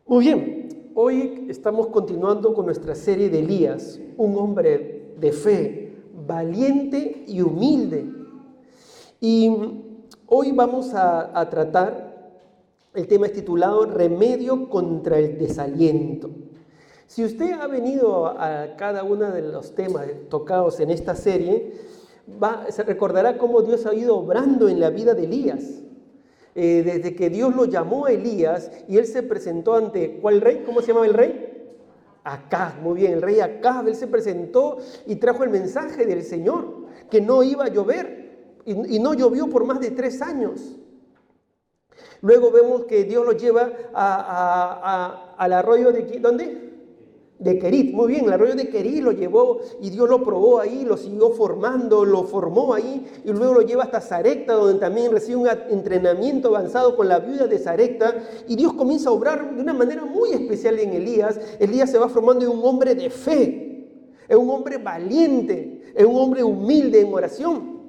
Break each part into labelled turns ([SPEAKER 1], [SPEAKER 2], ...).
[SPEAKER 1] Muy bien, hoy estamos continuando con nuestra serie de Elías, un hombre de fe, valiente y humilde. Y hoy vamos a tratar, el tema es titulado Remedio contra el desaliento. Si usted ha venido a cada uno de los temas tocados en esta serie, se recordará cómo Dios ha ido obrando en la vida de Elías. Desde que Dios lo llamó a Elías y él se presentó ante, ¿cuál rey? ¿Cómo se llamaba el rey? Acab, muy bien, el rey Acab. Él se presentó y trajo el mensaje del Señor, que no iba a llover, y no llovió por más de 3 años. Luego vemos que Dios lo lleva al arroyo de, ¿dónde? De Querit, muy bien, el arroyo de Querit lo llevó y Dios lo probó ahí, lo siguió formando, lo formó ahí y luego lo lleva hasta Sarepta, donde también recibe un entrenamiento avanzado con la viuda de Sarepta, y Dios comienza a obrar de una manera muy especial en Elías. Elías se va formando en un hombre de fe, en un hombre valiente, en un hombre humilde en oración.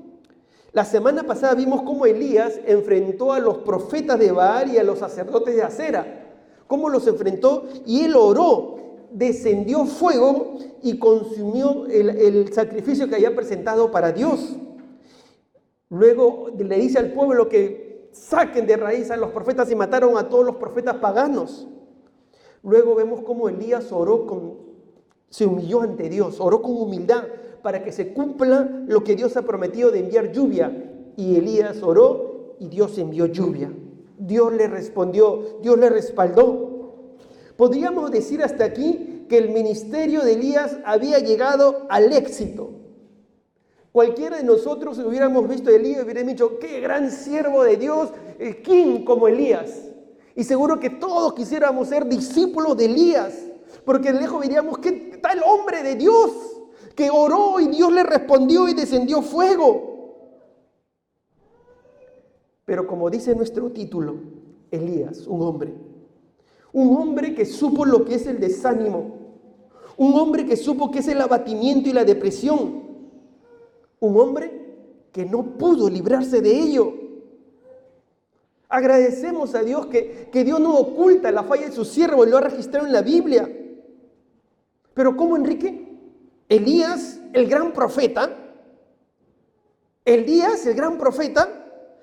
[SPEAKER 1] La semana pasada vimos cómo Elías enfrentó a los profetas de Baal y a los sacerdotes de Acera, cómo los enfrentó y él oró. Descendió fuego y consumió el sacrificio que había presentado para Dios. Luego le dice al pueblo que saquen de raíz a los profetas y mataron a todos los profetas paganos. Luego vemos cómo Elías se humilló ante Dios, oró con humildad para que se cumpla lo que Dios ha prometido de enviar lluvia. Y Elías oró y Dios envió lluvia. Dios le respondió, Dios le respaldó. Podríamos decir hasta aquí que el ministerio de Elías había llegado al éxito. Cualquiera de nosotros hubiéramos visto a Elías y hubiéramos dicho, qué gran siervo de Dios, ¿quién como Elías? Y seguro que todos quisiéramos ser discípulos de Elías, porque de lejos veríamos, ¿qué tal hombre de Dios? Que oró y Dios le respondió y descendió fuego. Pero como dice nuestro título, Elías, un hombre que supo lo que es el desánimo, un hombre que supo que es el abatimiento y la depresión, un hombre que no pudo librarse de ello. Agradecemos a Dios que Dios no oculta la falla de su siervo y lo ha registrado en la Biblia. Pero ¿cómo, Enrique? Elías, el gran profeta,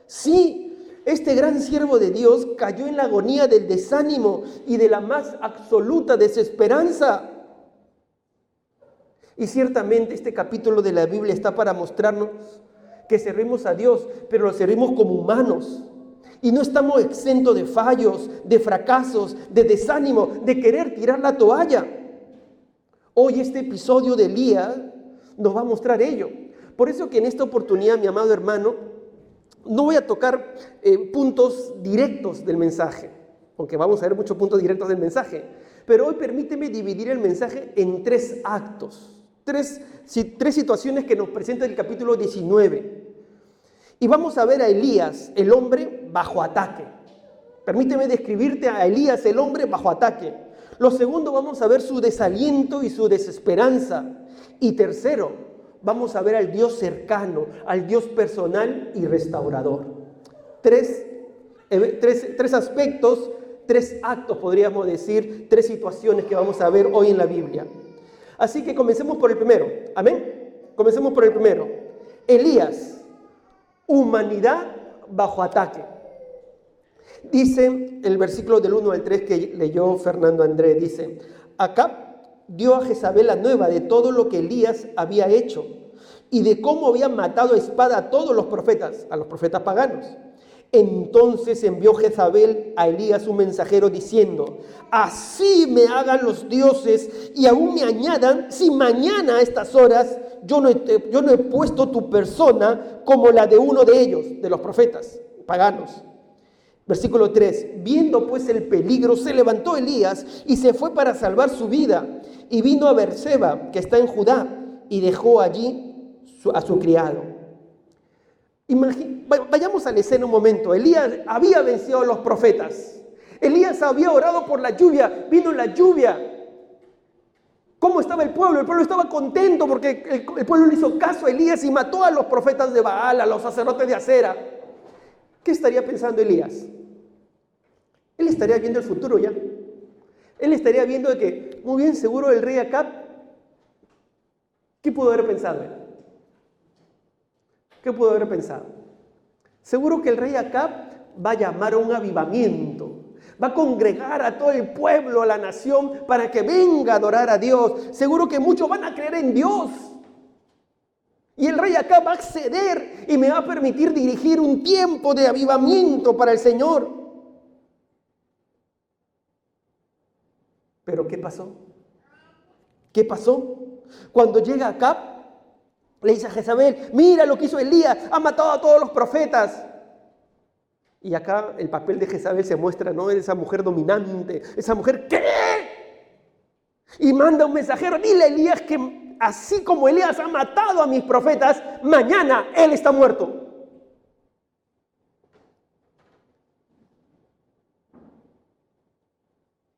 [SPEAKER 1] sí. Este gran siervo de Dios cayó en la agonía del desánimo y de la más absoluta desesperanza. Y ciertamente este capítulo de la Biblia está para mostrarnos que servimos a Dios, pero lo servimos como humanos. Y no estamos exentos de fallos, de fracasos, de desánimo, de querer tirar la toalla. Hoy este episodio de Elías nos va a mostrar ello. Por eso que en esta oportunidad, mi amado hermano, no voy a tocar puntos directos del mensaje, aunque vamos a ver muchos puntos directos del mensaje, pero hoy permíteme dividir el mensaje en 3 actos, tres situaciones que nos presenta el capítulo 19. Y vamos a ver a Elías, el hombre bajo ataque. Permíteme describirte a Elías, el hombre bajo ataque. Lo segundo, vamos a ver su desaliento y su desesperanza. Y tercero, vamos a ver al Dios cercano, al Dios personal y restaurador. Tres aspectos, 3 actos, podríamos decir, 3 situaciones que vamos a ver hoy en la Biblia. Así que comencemos por el primero. Amén. Comencemos por el primero. Elías, humanidad bajo ataque. Dice el versículo del 1 al 3 que leyó Fernando Andrés, dice, Acab dio a Jezabel la nueva de todo lo que Elías había hecho y de cómo había matado a espada a todos los profetas, a los profetas paganos. Entonces envió Jezabel a Elías un mensajero diciendo, así me hagan los dioses y aún me añadan, si mañana a estas horas yo no he puesto tu persona como la de uno de ellos, de los profetas paganos. Versículo 3, viendo pues el peligro, se levantó Elías y se fue para salvar su vida, y vino a Beerseba, que está en Judá, y dejó allí a su criado. Vayamos a la escena un momento. Elías había vencido a los profetas. Elías había orado por la lluvia, vino la lluvia. ¿Cómo estaba el pueblo? El pueblo estaba contento porque el pueblo le hizo caso a Elías y mató a los profetas de Baal, a los sacerdotes de Acera. ¿Qué estaría pensando Elías? Él estaría viendo el futuro ya. Él estaría viendo de que, muy bien, seguro el rey Acab, ¿qué pudo haber pensado él? ¿Qué pudo haber pensado? Seguro que el rey Acab va a llamar a un avivamiento, va a congregar a todo el pueblo, a la nación, para que venga a adorar a Dios. Seguro que muchos van a creer en Dios. Y el rey Acab va a acceder y me va a permitir dirigir un tiempo de avivamiento para el Señor. Pero ¿qué pasó? ¿Qué pasó? Cuando llega Acab, le dice a Jezabel, mira lo que hizo Elías, ha matado a todos los profetas. Y acá el papel de Jezabel se muestra, ¿no? Esa mujer dominante, esa mujer, ¿qué? Y manda un mensajero, dile a Elías que así como Elías ha matado a mis profetas, mañana él está muerto.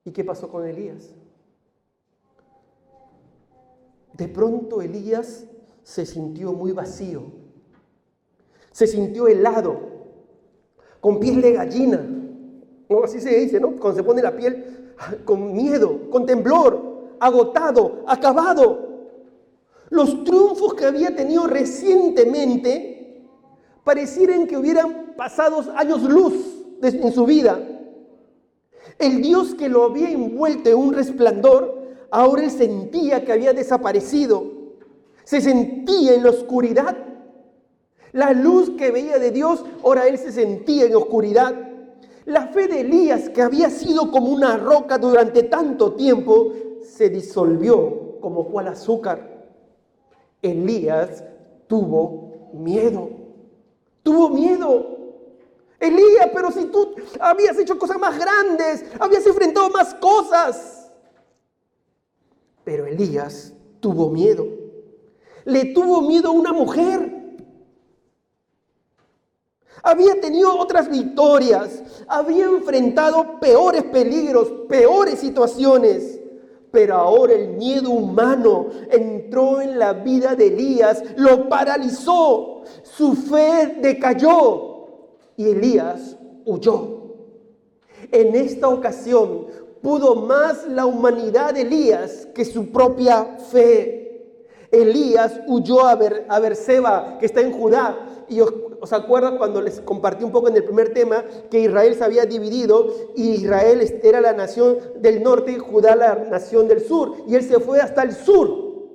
[SPEAKER 1] ¿Y qué pasó con Elías? De pronto Elías se sintió muy vacío, se sintió helado, con piel de gallina, ¿no? Así se dice, ¿no? Cuando se pone la piel con miedo, con temblor, agotado, acabado. Los triunfos que había tenido recientemente parecieran que hubieran pasado años luz en su vida. El Dios que lo había envuelto en un resplandor, ahora él sentía que había desaparecido. Se sentía en la oscuridad. La luz que veía de Dios, ahora él se sentía en oscuridad. La fe de Elías, que había sido como una roca durante tanto tiempo, se disolvió como cual azúcar. Elías tuvo miedo. Tuvo miedo. Elías, pero si tú habías hecho cosas más grandes, habías enfrentado más cosas. Pero Elías tuvo miedo. Le tuvo miedo a una mujer. Había tenido otras victorias, había enfrentado peores peligros, peores situaciones. Pero ahora el miedo humano entró en la vida de Elías, lo paralizó, su fe decayó y Elías huyó. En esta ocasión pudo más la humanidad de Elías que su propia fe. Elías huyó a Berseba, que está en Judá. Y os acuerdan cuando les compartí un poco en el primer tema que Israel se había dividido y Israel era la nación del norte y Judá la nación del sur. Y él se fue hasta el sur,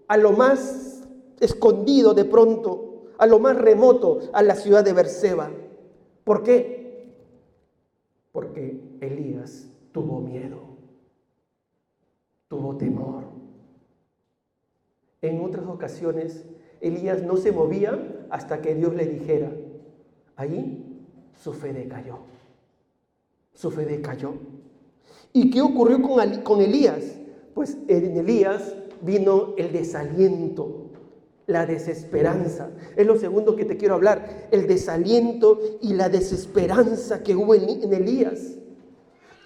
[SPEAKER 1] a lo más escondido de pronto, a lo más remoto, a la ciudad de Berseba. ¿Por qué? Porque Elías tuvo miedo, tuvo temor. En otras ocasiones, Elías no se movía hasta que Dios le dijera. Ahí su fe decayó. Su fe decayó. ¿Y qué ocurrió con Elías? Pues en Elías vino el desaliento, la desesperanza. Es lo segundo que te quiero hablar. El desaliento y la desesperanza que hubo en Elías.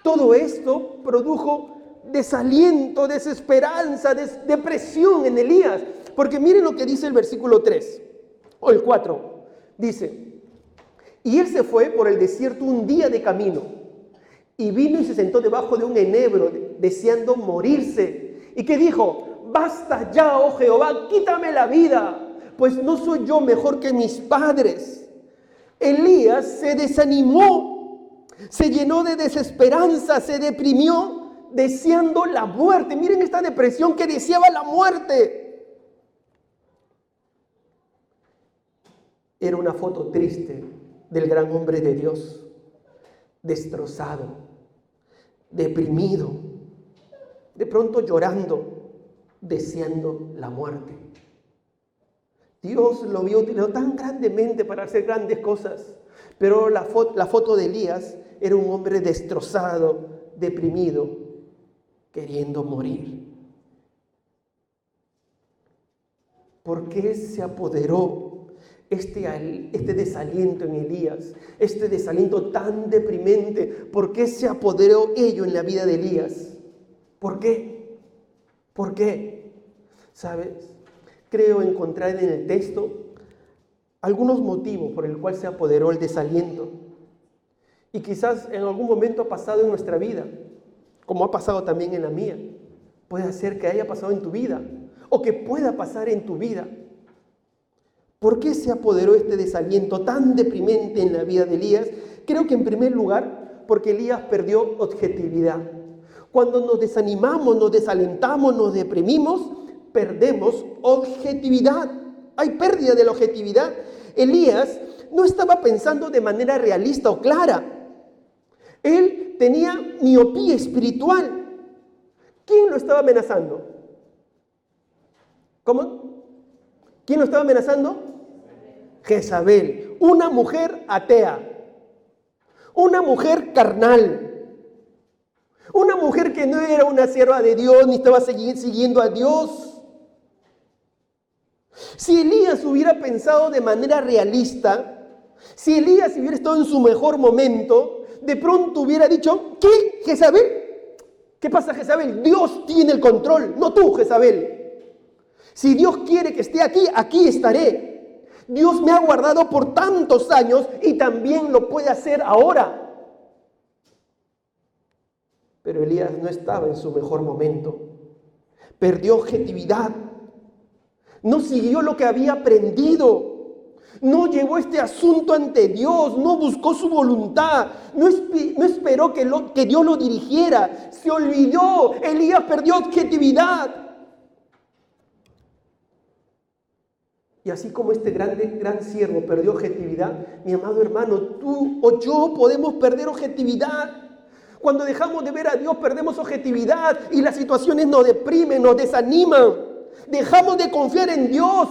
[SPEAKER 1] Todo esto produjo desaliento, desesperanza, depresión en Elías. Porque miren lo que dice el versículo 3 o el 4. Dice, y él se fue por el desierto un día de camino y vino y se sentó debajo de un enebro deseando morirse. ¿Y qué dijo? Basta ya, oh Jehová, quítame la vida, pues no soy yo mejor que mis padres. Elías se desanimó, se llenó de desesperanza, se deprimió deseando la muerte. Miren esta depresión que deseaba la muerte. Era una foto triste del gran hombre de Dios, destrozado, deprimido, de pronto llorando, deseando la muerte. Dios lo vio utilizado tan grandemente para hacer grandes cosas, pero la foto de Elías era un hombre destrozado, deprimido, queriendo morir. ¿Por qué se apoderó este desaliento en Elías, este desaliento tan deprimente? ¿Por qué se apoderó ello en la vida de Elías? ¿Por qué? ¿Por qué? ¿Sabes? Creo encontrar en el texto algunos motivos por el cual se apoderó el desaliento. Y quizás en algún momento ha pasado en nuestra vida, como ha pasado también en la mía. Puede ser que haya pasado en tu vida o que pueda pasar en tu vida. ¿Por qué se apoderó este desaliento tan deprimente en la vida de Elías? Creo que en primer lugar, porque Elías perdió objetividad. Cuando nos desanimamos, nos desalentamos, nos deprimimos, perdemos objetividad. Hay pérdida de la objetividad. Elías no estaba pensando de manera realista o clara. Él tenía miopía espiritual. ¿Quién lo estaba amenazando? ¿Cómo? ¿Quién lo estaba amenazando? Jezabel, una mujer atea, una mujer carnal, una mujer que no era una sierva de Dios ni estaba siguiendo a Dios. Si Elías hubiera pensado de manera realista, si Elías hubiera estado en su mejor momento, de pronto hubiera dicho, ¿qué? ¿Jezabel? ¿Qué pasa, Jezabel? Dios tiene el control, no tú, Jezabel. Si Dios quiere que esté aquí, aquí estaré. Dios me ha guardado por tantos años y también lo puede hacer ahora. Pero Elías no estaba en su mejor momento. Perdió objetividad. No siguió lo que había aprendido. No llevó este asunto ante Dios. No buscó su voluntad. No esperó que Dios lo dirigiera. Se olvidó. Elías perdió objetividad. Y así como este gran siervo perdió objetividad, mi amado hermano, tú o yo podemos perder objetividad. Cuando dejamos de ver a Dios, perdemos objetividad y las situaciones nos deprimen, nos desaniman. Dejamos de confiar en Dios.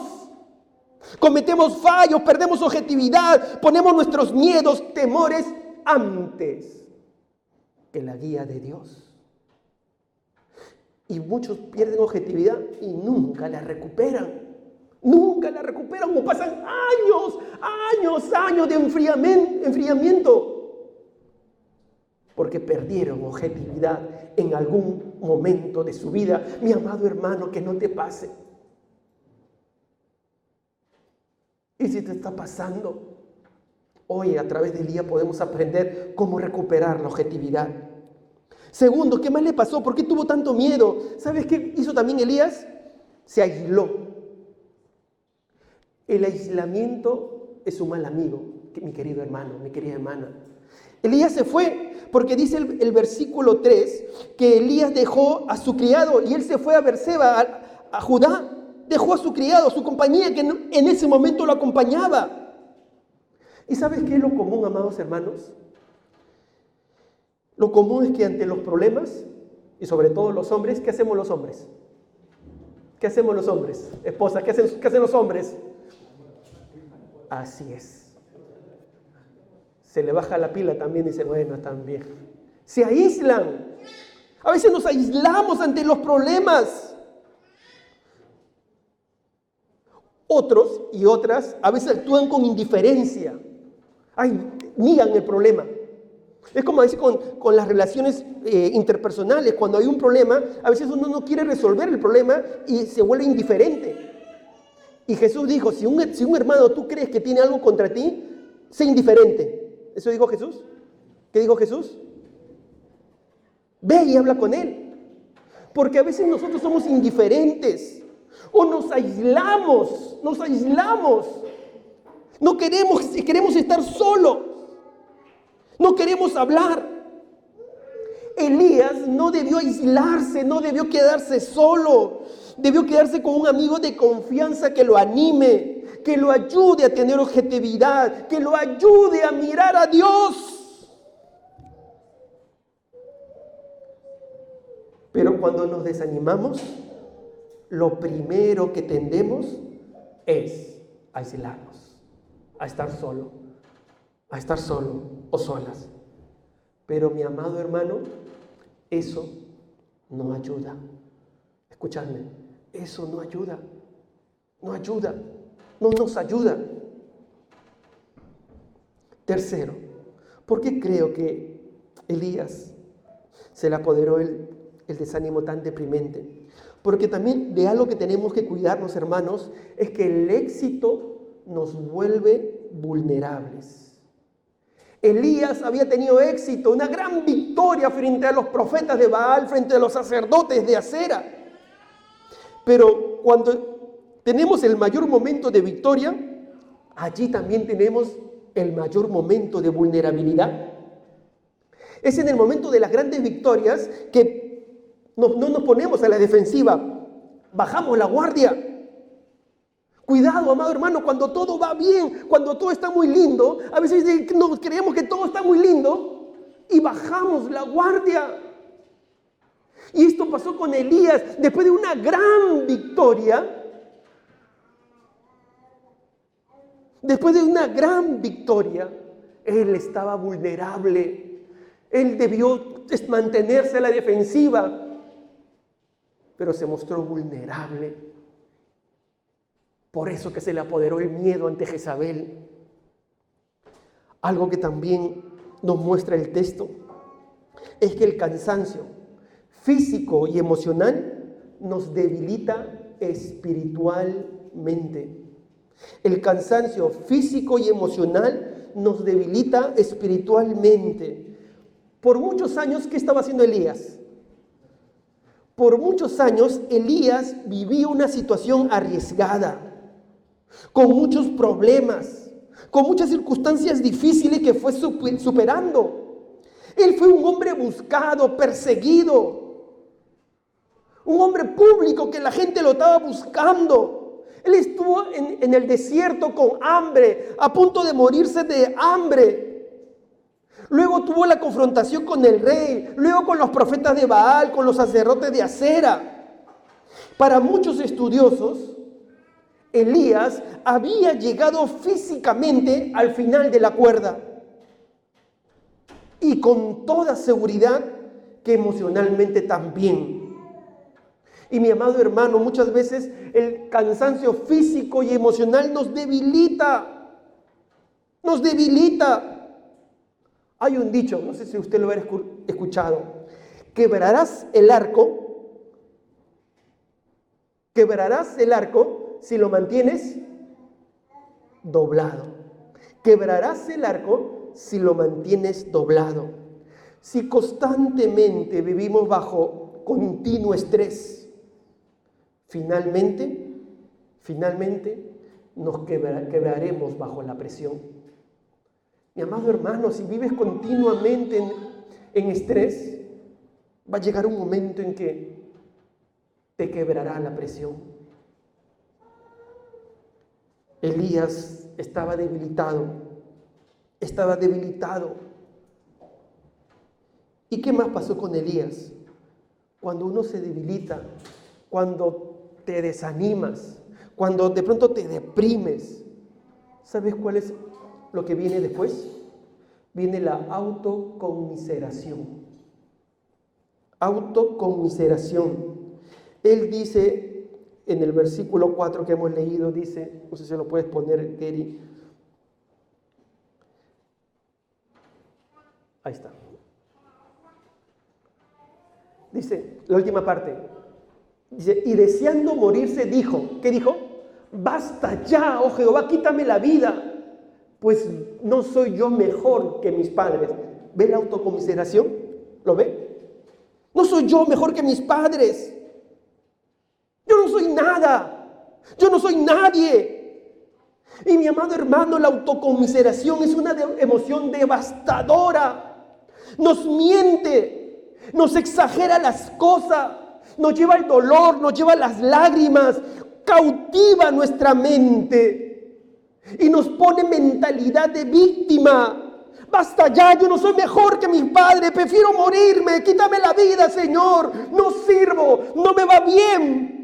[SPEAKER 1] Cometemos fallos, perdemos objetividad, ponemos nuestros miedos, temores antes que la guía de Dios. Y muchos pierden objetividad y nunca la recuperan. Nunca la recuperan o pasan años de enfriamiento. Porque perdieron objetividad en algún momento de su vida. Mi amado hermano, que no te pase. Y si te está pasando, hoy a través del día podemos aprender cómo recuperar la objetividad. Segundo, ¿qué más le pasó? ¿Por qué tuvo tanto miedo? ¿Sabes qué hizo también Elías? Se aisló. El aislamiento es un mal amigo, mi querido hermano, mi querida hermana. Elías se fue porque dice el versículo 3 que Elías dejó a su criado y él se fue a Berseba, a Judá. Dejó a su criado, a su compañía que en ese momento lo acompañaba. ¿Y sabes qué es lo común, amados hermanos? Lo común es que ante los problemas, y sobre todo los hombres, ¿qué hacemos los hombres? ¿Qué hacemos los hombres? Esposa, ¿qué hacen los hombres? Así es. Se le baja la pila también y dice, bueno, también. Se aíslan. A veces nos aislamos ante los problemas. Otros y otras a veces actúan con indiferencia. Niegan el problema. Es como decir con las relaciones interpersonales. Cuando hay un problema, a veces uno no quiere resolver el problema y se vuelve indiferente. Y Jesús dijo, si un hermano tú crees que tiene algo contra ti, sé indiferente. ¿Eso dijo Jesús? ¿Qué dijo Jesús? Ve y habla con él. Porque a veces nosotros somos indiferentes. O nos aislamos. No queremos estar solos. No queremos hablar. Elías no debió aislarse, no debió quedarse solo. Debió quedarse con un amigo de confianza que lo anime, que lo ayude a tener objetividad, que lo ayude a mirar a Dios. Pero cuando nos desanimamos, lo primero que tendemos es aislarnos, a estar solo o solas. Pero mi amado hermano, eso no ayuda. Escuchadme, eso no ayuda. No nos ayuda. Tercero, ¿por qué creo que Elías se le apoderó el desánimo tan deprimente? Porque también de algo que tenemos que cuidarnos, hermanos, es que el éxito nos vuelve vulnerables. Elías había tenido éxito, una gran victoria frente a los profetas de Baal, frente a los sacerdotes de Acera. Pero cuando tenemos el mayor momento de victoria, allí también tenemos el mayor momento de vulnerabilidad. Es en el momento de las grandes victorias que no nos ponemos a la defensiva, bajamos la guardia. Cuidado, amado hermano, cuando todo va bien, cuando todo está muy lindo, a veces nos creemos que todo está muy lindo y bajamos la guardia. Y esto pasó con Elías después de una gran victoria. Después de una gran victoria, él estaba vulnerable. Él debió mantenerse a la defensiva, pero se mostró vulnerable. Por eso que se le apoderó el miedo ante Jezabel. Algo que también nos muestra el texto es que el cansancio físico y emocional nos debilita espiritualmente. El cansancio físico y emocional nos debilita espiritualmente. Por muchos años, ¿qué estaba haciendo Elías? Por muchos años, Elías vivía una situación arriesgada, con muchos problemas, con muchas circunstancias difíciles que fue superando. Él fue un hombre buscado, perseguido, un hombre público que la gente lo estaba buscando. Él estuvo en el desierto con hambre, a punto de morirse de hambre. Luego tuvo la confrontación con el rey, luego con los profetas de Baal, con los sacerdotes de Acera. Para muchos estudiosos, Elías había llegado físicamente al final de la cuerda y con toda seguridad que emocionalmente también. Y mi amado hermano, muchas veces el cansancio físico y emocional nos debilita. Nos debilita. Hay un dicho, no sé si usted lo habrá escuchado: quebrarás el arco si lo mantienes doblado. Quebrarás el arco si lo mantienes doblado. Si constantemente vivimos bajo continuo estrés, finalmente nos quebraremos bajo la presión. Mi amado hermano, si vives continuamente en estrés, va a llegar un momento en que te quebrará la presión. Elías estaba debilitado. ¿Y qué más pasó con Elías? Cuando uno se debilita, cuando te desanimas, cuando de pronto te deprimes, ¿sabes cuál es lo que viene después? Viene la autoconmiseración. Autoconmiseración. Él dice en el versículo 4 que hemos leído, dice, no sé si lo puedes poner, Gary. Ahí está. Dice, la última parte. Dice, y deseando morirse dijo, ¿qué dijo? Basta ya, oh Jehová, quítame la vida, pues no soy yo mejor que mis padres. ¿Ve la autoconmiseración? ¿Lo ve? No soy yo mejor que mis padres. Yo no soy nada. Yo no soy nadie. Y mi amado hermano, la autoconmiseración es una emoción devastadora. Nos miente, nos exagera las cosas, nos lleva al dolor, nos lleva a las lágrimas, cautiva nuestra mente y nos pone mentalidad de víctima. Basta ya, yo no soy mejor que mis padres, prefiero morirme, quítame la vida, Señor, no sirvo, no me va bien.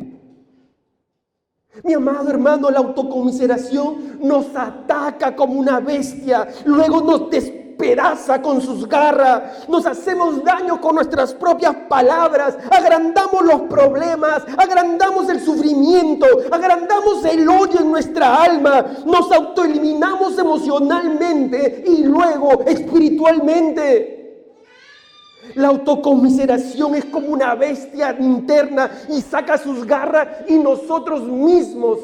[SPEAKER 1] Mi amado hermano, la autoconmiseración nos ataca como una bestia, luego nos despedaza con sus garras, nos hacemos daño con nuestras propias palabras, agrandamos los problemas, agrandamos el sufrimiento, agrandamos el odio en nuestra alma, nos autoeliminamos emocionalmente y luego espiritualmente. La autoconmiseración es como una bestia interna y saca sus garras y nosotros mismos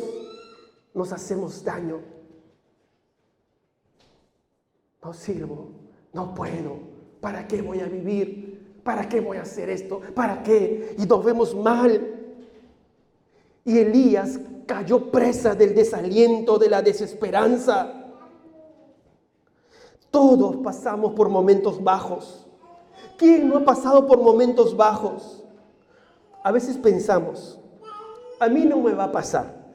[SPEAKER 1] nos hacemos daño. no sirvo, no puedo, ¿para qué voy a vivir? ¿Para qué voy a hacer esto? ¿Para qué? Y nos vemos mal. Y Elías cayó presa del desaliento, de la desesperanza. Todos pasamos por momentos bajos. ¿Quién no ha pasado por momentos bajos? A veces pensamos, a mí no me va a pasar.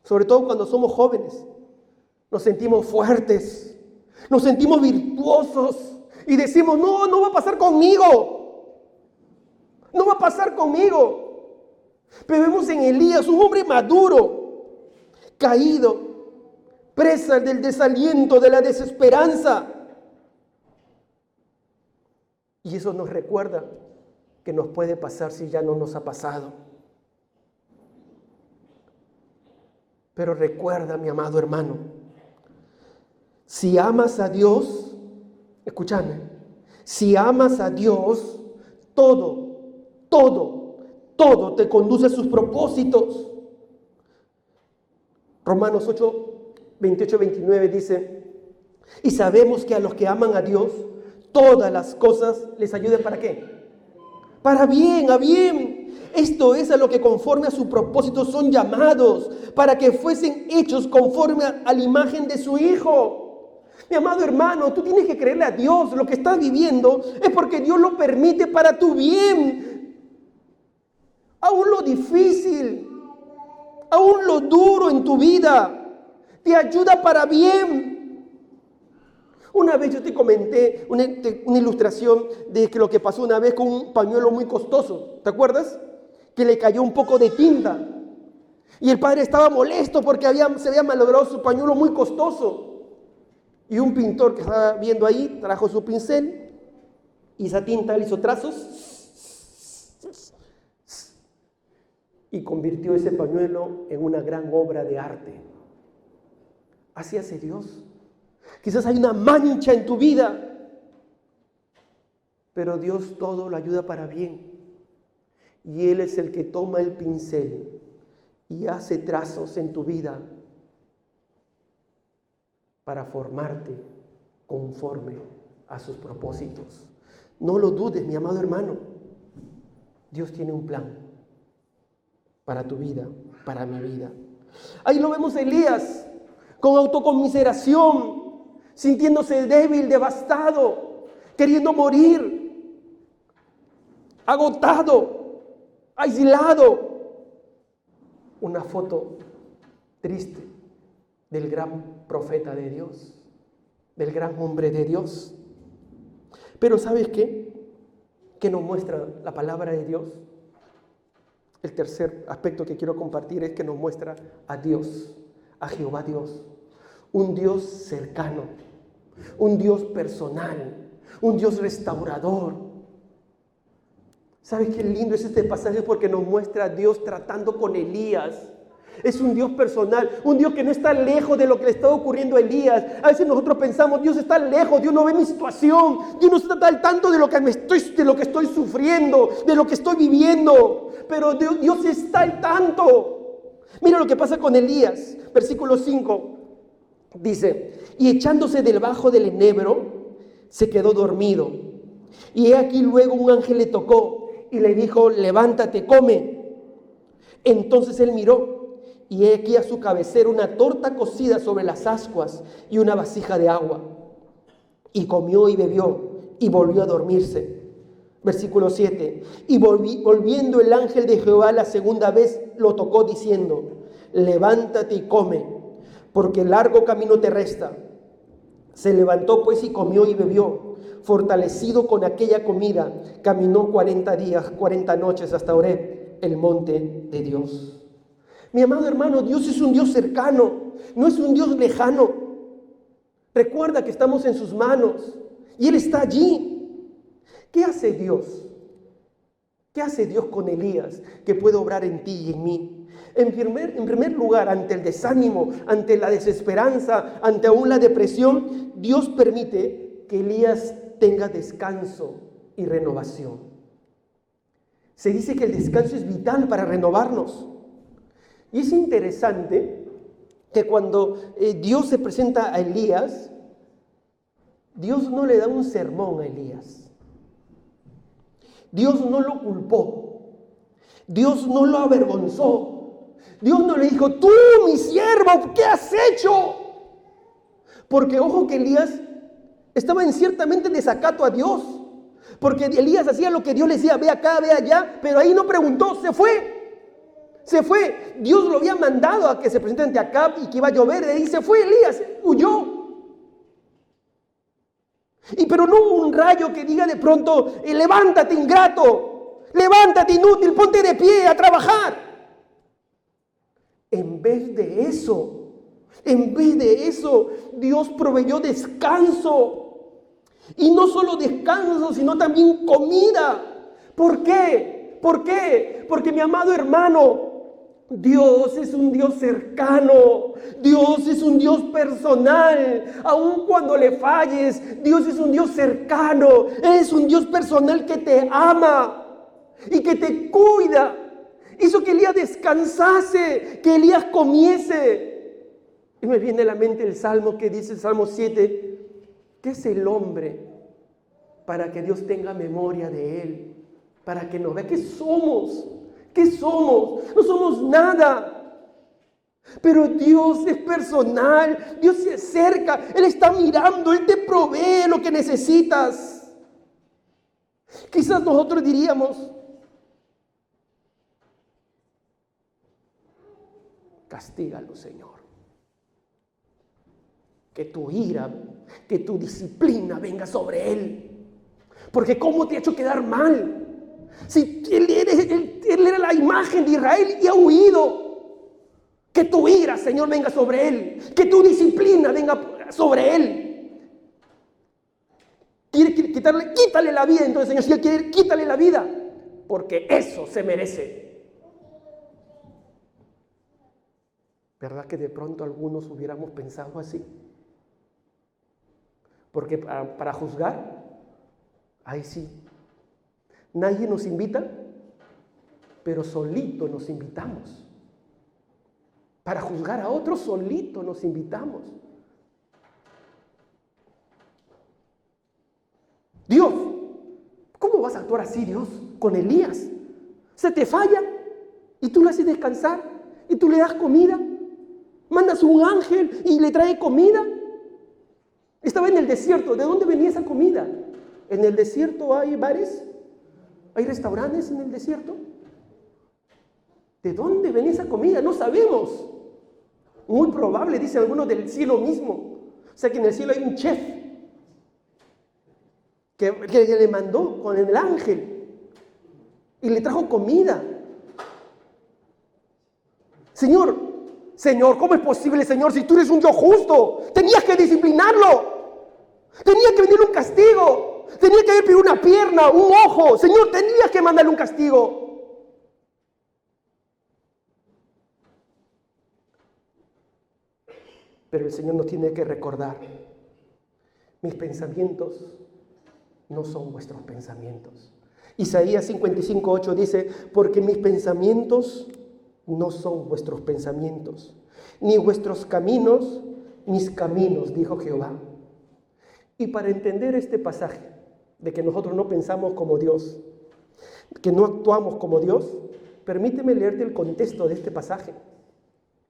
[SPEAKER 1] Sobre todo cuando somos jóvenes. Nos sentimos fuertes, nos sentimos virtuosos y decimos, no va a pasar conmigo. No va a pasar conmigo. Pero vemos en Elías un hombre maduro, caído, presa del desaliento, de la desesperanza. Y eso nos recuerda que nos puede pasar si ya no nos ha pasado. Pero recuerda, mi amado hermano, si amas a Dios, escúchame, si amas a Dios, todo te conduce a sus propósitos. Romanos 8, 28, 29 dice, y sabemos que a los que aman a Dios, todas las cosas les ayudan ¿para qué? Para bien, a bien. Esto es a lo que conforme a su propósito son llamados, para que fuesen hechos conforme a la imagen de su Hijo. Mi amado hermano, tú tienes que creerle a Dios. Lo que estás viviendo es porque Dios lo permite para tu bien. Aún lo difícil, aún lo duro en tu vida, te ayuda para bien. Una vez yo te comenté una ilustración de que lo que pasó una vez con un pañuelo muy costoso. ¿Te acuerdas? Que le cayó un poco de tinta. Y el padre estaba molesto porque se había malogrado su pañuelo muy costoso. Y un pintor que estaba viendo ahí trajo su pincel y esa tinta le hizo trazos y convirtió ese pañuelo en una gran obra de arte. Así hace Dios. Quizás hay una mancha en tu vida, pero Dios todo lo ayuda para bien. Y Él es el que toma el pincel y hace trazos en tu vida para formarte conforme a sus propósitos. No lo dudes, mi amado hermano. Dios tiene un plan para tu vida, para mi vida. Ahí lo vemos a Elías con autoconmiseración, sintiéndose débil, devastado, queriendo morir, agotado, aislado. Una foto triste del gran profeta de Dios, del gran hombre de Dios. Pero ¿sabes qué? ¿Qué nos muestra la palabra de Dios? El tercer aspecto que quiero compartir es que nos muestra a Dios, a Jehová Dios, un Dios cercano, un Dios personal, un Dios restaurador. ¿Sabes qué lindo es este pasaje? Porque nos muestra a Dios tratando con Elías. Es un Dios personal, un Dios que no está lejos de lo que le está ocurriendo a Elías. A veces nosotros pensamos, Dios está lejos, Dios no ve mi situación, Dios no está al tanto de lo que estoy sufriendo, de lo que estoy viviendo. Pero Dios está al tanto. Mira lo que pasa con Elías, versículo 5, dice, y echándose debajo del enebro, se quedó dormido. Y he aquí luego un ángel le tocó y le dijo, levántate, come. Entonces él miró, y he aquí a su cabecera una torta cocida sobre las ascuas y una vasija de agua. Y comió y bebió y volvió a dormirse. Versículo 7. Y volviendo el ángel de Jehová la segunda vez lo tocó diciendo, levántate y come, porque largo camino te resta. Se levantó pues y comió y bebió. Fortalecido con aquella comida, caminó 40 días, 40 noches hasta Horeb, el monte de Dios. Mi amado hermano, Dios es un Dios cercano, no es un Dios lejano. Recuerda que estamos en sus manos y Él está allí. ¿Qué hace Dios? ¿Qué hace Dios con Elías que puede obrar en ti y en mí? En primer lugar, ante el desánimo, ante la desesperanza, ante aún la depresión, Dios permite que Elías tenga descanso y renovación. Se dice que el descanso es vital para renovarnos. Y es interesante que cuando Dios se presenta a Elías, Dios no le da un sermón a Elías. Dios no lo culpó. Dios no lo avergonzó. Dios no le dijo, tú, mi siervo, ¿qué has hecho? Porque ojo que Elías estaba en ciertamente desacato a Dios. Porque Elías hacía lo que Dios le decía, ve acá, ve allá, pero ahí no preguntó, se fue. Se fue. Dios lo había mandado a que se presente ante Acab y que iba a llover. De ahí se fue Elías, huyó. Pero no hubo un rayo que diga de pronto, levántate ingrato, levántate inútil, ponte de pie a trabajar. En vez de eso, Dios proveyó descanso. Y no solo descanso, sino también comida. ¿Por qué? ¿Por qué? Porque mi amado hermano, Dios es un Dios cercano, Dios es un Dios personal, aun cuando le falles, Dios es un Dios cercano, es un Dios personal que te ama y que te cuida. Hizo que Elías descansase, que Elías comiese. Y me viene a la mente el Salmo que dice, el Salmo 7, ¿qué es el hombre para que Dios tenga memoria de él? Para que nos vea. ¿Qué somos? ¿Qué somos? No somos nada. Pero Dios es personal, Dios se acerca, Él está mirando, Él te provee lo que necesitas. Quizás nosotros diríamos, castígalo, Señor. Que tu ira, que tu disciplina venga sobre Él. Porque ¿cómo te ha hecho quedar mal? Si él era la imagen de Israel y ha huido. Que tu ira, Señor, venga sobre él. Que tu disciplina venga sobre él. Quiere quítale la vida. Entonces, Señor, si él quiere, quítale la vida. Porque eso se merece. ¿Verdad que de pronto algunos hubiéramos pensado así? Porque para juzgar, ahí sí. Nadie nos invita, pero solito nos invitamos. Para juzgar a otros, solito nos invitamos. Dios, ¿cómo vas a actuar así, Dios, con Elías? Se te falla y tú le haces descansar y tú le das comida. Mandas un ángel y le trae comida. Estaba en el desierto. ¿De dónde venía esa comida? ¿En el desierto hay bares? ¿Hay restaurantes en el desierto? ¿De dónde venía esa comida? No sabemos. Muy probable, dicen algunos, del cielo mismo. O sea que en el cielo hay un chef que le mandó con el ángel y le trajo comida. Señor, ¿cómo es posible, Señor, si tú eres un Dios justo? Tenías que disciplinarlo. Tenía que venir un castigo. Tenía que haber pedido una pierna, un ojo. Señor, tenías que mandarle un castigo. Pero el Señor nos tiene que recordar, mis pensamientos no son vuestros pensamientos. Isaías 55:8 dice, porque mis pensamientos no son vuestros pensamientos, ni vuestros caminos, mis caminos, dijo Jehová. Y para entender este pasaje, de que nosotros no pensamos como Dios, que no actuamos como Dios, permíteme leerte el contexto de este pasaje.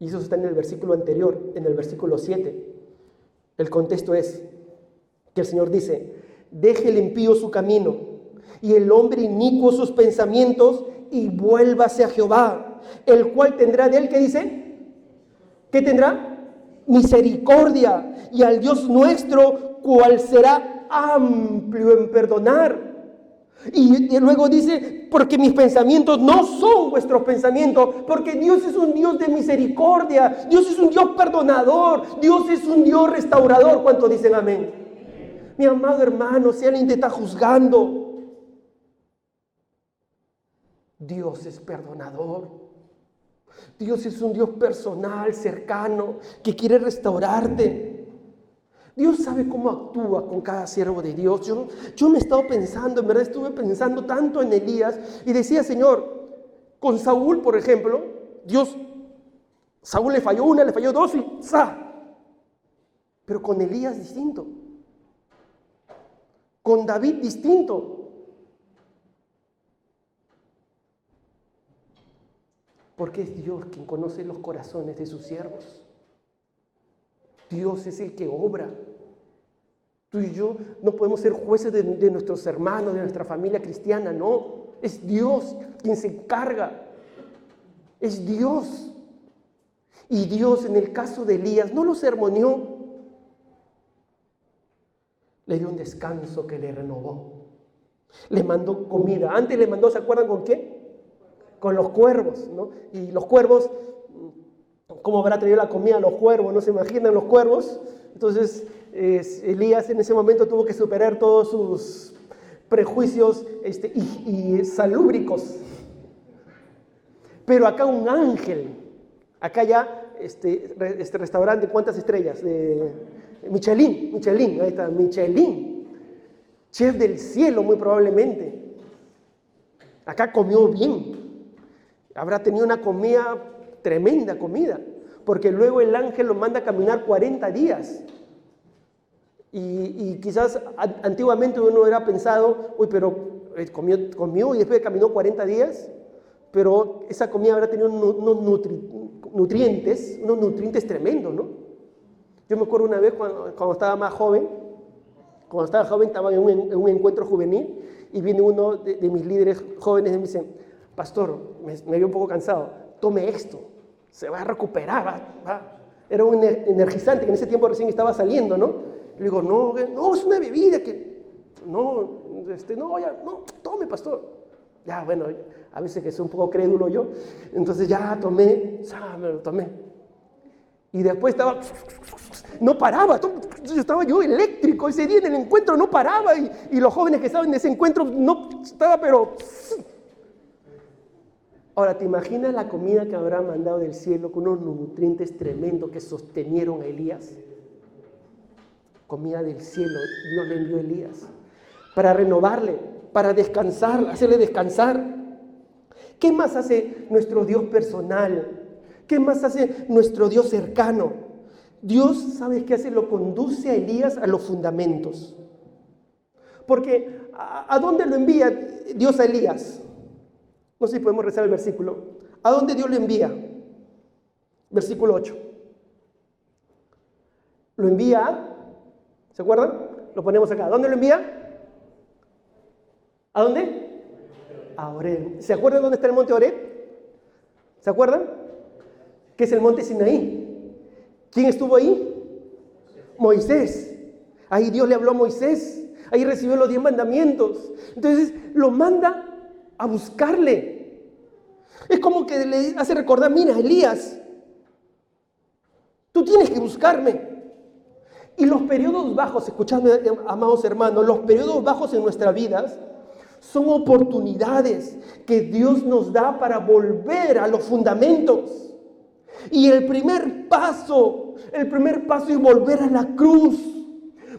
[SPEAKER 1] Y eso está en el versículo anterior, en el versículo 7. El contexto es que el Señor dice, deje el impío su camino y el hombre inicuo sus pensamientos y vuélvase a Jehová, el cual tendrá de él, ¿qué dice? ¿Qué tendrá? Misericordia, y al Dios nuestro, cual será amplio en perdonar. Y luego dice, porque mis pensamientos no son vuestros pensamientos, porque Dios es un Dios de misericordia, Dios es un Dios perdonador, Dios es un Dios restaurador. ¿Cuántos dicen amén? Mi amado hermano, si alguien te está juzgando, Dios es perdonador. Dios es un Dios personal, cercano, que quiere restaurarte. Dios sabe cómo actúa con cada siervo de Dios. Yo me he estado pensando, en verdad estuve pensando tanto en Elías y decía, Señor, con Saúl, por ejemplo, Saúl le falló una, le falló dos y ¡za! Pero con Elías distinto. Con David distinto. Porque es Dios quien conoce los corazones de sus siervos. Dios es el que obra. Tú y yo no podemos ser jueces de nuestros hermanos, de nuestra familia cristiana, no. Es Dios quien se encarga. Es Dios. Y Dios, en el caso de Elías, no lo sermoneó. Le dio un descanso que le renovó. Le mandó comida. Antes le mandó, ¿se acuerdan con qué? Con los cuervos, ¿no? Y los cuervos, ¿cómo habrá traído la comida a los cuervos? ¿No se imaginan los cuervos? Entonces, Elías en ese momento tuvo que superar todos sus prejuicios y salúbricos. Pero acá un ángel, acá ya este restaurante, ¿cuántas estrellas? Michelin, ahí está, Michelin. Chef del cielo muy probablemente. Acá comió bien. Habrá tenido una comida, tremenda comida, porque luego el ángel lo manda a caminar 40 días. Y quizás antiguamente uno hubiera pensado, uy, pero comió y después caminó 40 días, pero esa comida habrá tenido unos nutrientes tremendos, ¿no? Yo me acuerdo una vez cuando estaba más joven, estaba en un encuentro juvenil y viene uno de mis líderes jóvenes y me dice, pastor, me vio un poco cansado, tome esto, se va a recuperar, va. Era un energizante que en ese tiempo recién estaba saliendo, ¿no? Le digo, no, es una bebida que, no, tome, pastor. Ya, bueno, a veces que soy un poco crédulo yo, entonces ya me lo tomé. Y después no paraba, estaba yo eléctrico, ese día en el encuentro no paraba y los jóvenes que estaban en ese encuentro no estaba, pero... Ahora, ¿te imaginas la comida que habrá mandado del cielo con unos nutrientes tremendos que sostenieron a Elías? Comida del cielo, Dios le envió a Elías para renovarle, para descansar, hacerle descansar. ¿Qué más hace nuestro Dios personal? ¿Qué más hace nuestro Dios cercano? Dios, ¿sabes qué hace? Lo conduce a Elías a los fundamentos. Porque, ¿a dónde lo envía Dios a Elías? No sé si podemos rezar el versículo. ¿A dónde Dios lo envía? Versículo 8. Lo envía, ¿se acuerdan? Lo ponemos acá. ¿A dónde lo envía? ¿A dónde? A Horeb. ¿Se acuerdan dónde está el monte Horeb? ¿Se acuerdan? ¿Qué es el monte Sinaí? ¿Quién estuvo ahí? Moisés. Ahí Dios le habló a Moisés. Ahí recibió los 10 mandamientos. Entonces lo manda a buscarle. Es como que le hace recordar, mira, Elías, tú tienes que buscarme. Y los periodos bajos, escuchadme, amados hermanos, los periodos bajos en nuestras vidas son oportunidades que Dios nos da para volver a los fundamentos. Y el primer paso es volver a la cruz.